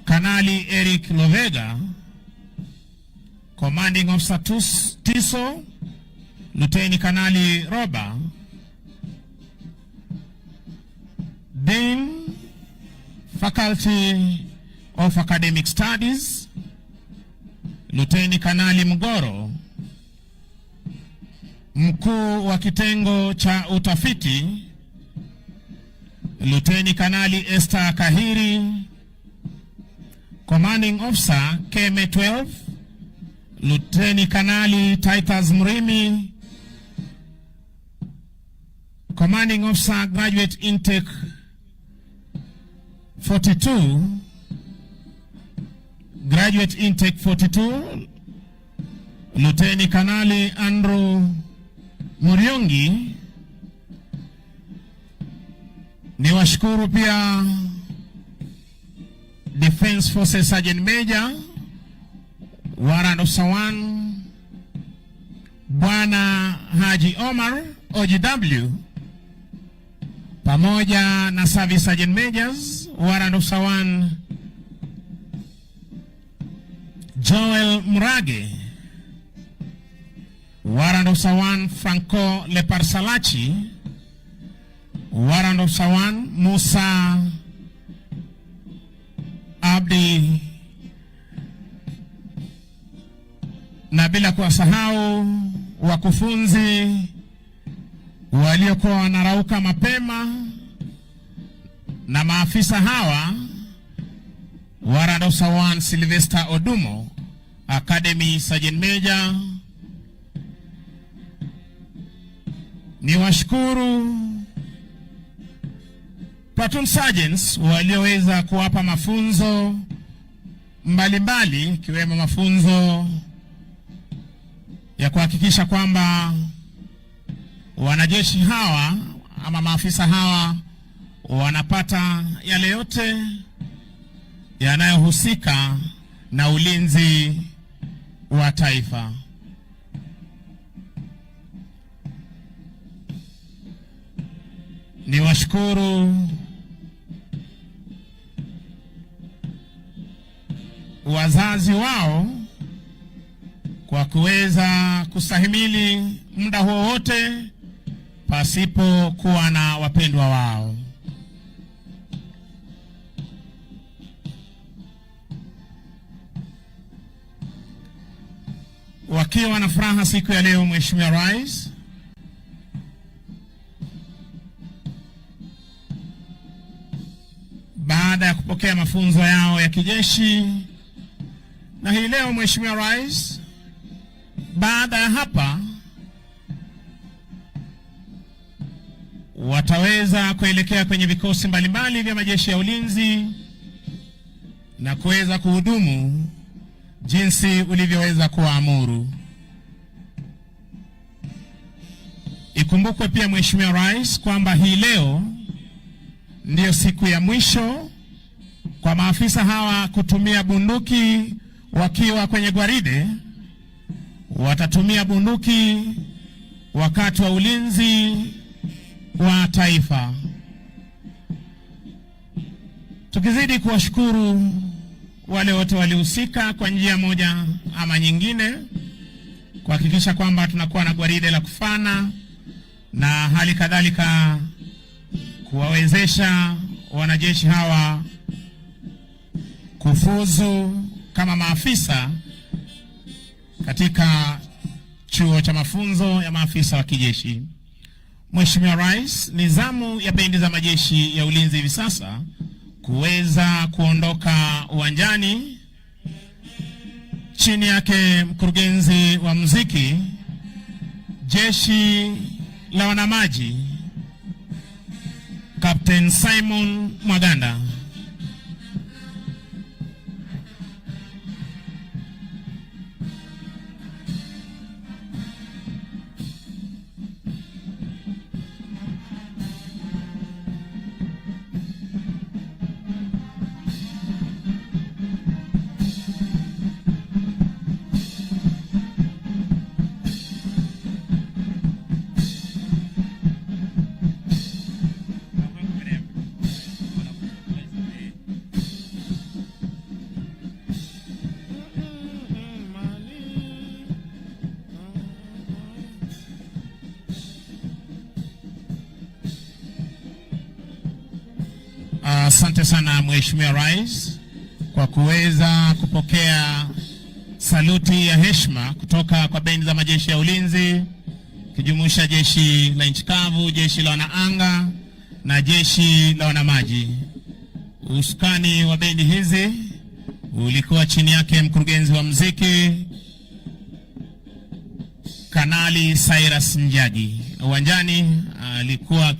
Kanali Eric Lovega, Commanding Officer Tiso, Lieutenant Kanali Roba, Dean, Faculty of Academic Studies, Lieutenant Kanali Mgoro, mkuu wa kitengo cha utafiti Lieutenant Kanali Esther Kahiri, Commanding Officer KM 12, Lieutenant Kanali Titus Mrimi, Commanding Officer Graduate Intake 42, Graduate Intake 42, Lieutenant Kanali Andrew Muriongi. Ni washukuru pia Defense Forces Sergeant Major Warrant Officer 1 Bwana Haji Omar OGW, pamoja na Service Sergeant Majors Warrant Officer 1 Joel Murage, Warrant Officer 1 Franco Leparsalachi, Warrant Officer 1 Musa Abdi, na bila kuwasahau wakufunzi waliokuwa wanarauka mapema na maafisa hawa, Warrant Officer 1 Sylvester Odumo, Academy Sergeant Major. Ni washukuru Platoon Sergeants walioweza kuwapa mafunzo mbalimbali, ikiwemo mafunzo ya kuhakikisha kwamba wanajeshi hawa ama maafisa hawa wanapata yale yote yanayohusika na ulinzi wa taifa. Ni washukuru wazazi wao kwa kuweza kustahimili muda huo wote pasipo kuwa na wapendwa wao. Wakiwa na furaha siku ya leo, Mheshimiwa Rais, baada ya kupokea mafunzo yao ya kijeshi, na hii leo Mheshimiwa Rais, baada ya hapa wataweza kuelekea kwenye vikosi mbalimbali vya majeshi ya ulinzi na kuweza kuhudumu jinsi ulivyoweza kuamuru. Ikumbukwe pia Mheshimiwa Rais kwamba hii leo ndiyo siku ya mwisho kwa maafisa hawa kutumia bunduki wakiwa kwenye gwaride. Watatumia bunduki wakati wa ulinzi wa taifa. Tukizidi kuwashukuru wale wote walihusika kwa njia moja ama nyingine kuhakikisha kwamba tunakuwa na gwaride la kufana, na hali kadhalika kuwawezesha wanajeshi hawa kufuzu kama maafisa katika chuo cha mafunzo ya maafisa wa kijeshi. Mheshimiwa Rais, ni zamu ya bendi za majeshi ya ulinzi hivi sasa kuweza kuondoka uwanjani. Chini yake mkurugenzi wa muziki, jeshi la wanamaji, Captain Simon Mwaganda. Asante sana Mheshimiwa Rais kwa kuweza kupokea saluti ya heshima kutoka kwa bendi za majeshi ya ulinzi, kijumuisha jeshi la nchi kavu, jeshi la wanaanga na jeshi la wanamaji. Usukani wa bendi hizi ulikuwa chini yake mkurugenzi wa muziki, Kanali Cyrus Njagi. Uwanjani alikuwa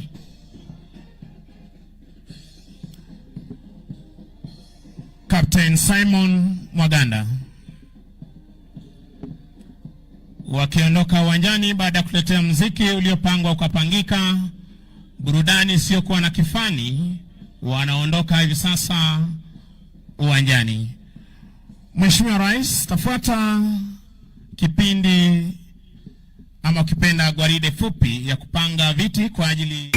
Captain Simon Mwaganda. Wakiondoka uwanjani baada ya kuletea muziki uliopangwa ukapangika, burudani isiyokuwa na kifani, wanaondoka hivi sasa uwanjani. Mheshimiwa Rais, tafuata kipindi ama ukipenda gwaride fupi ya kupanga viti kwa ajili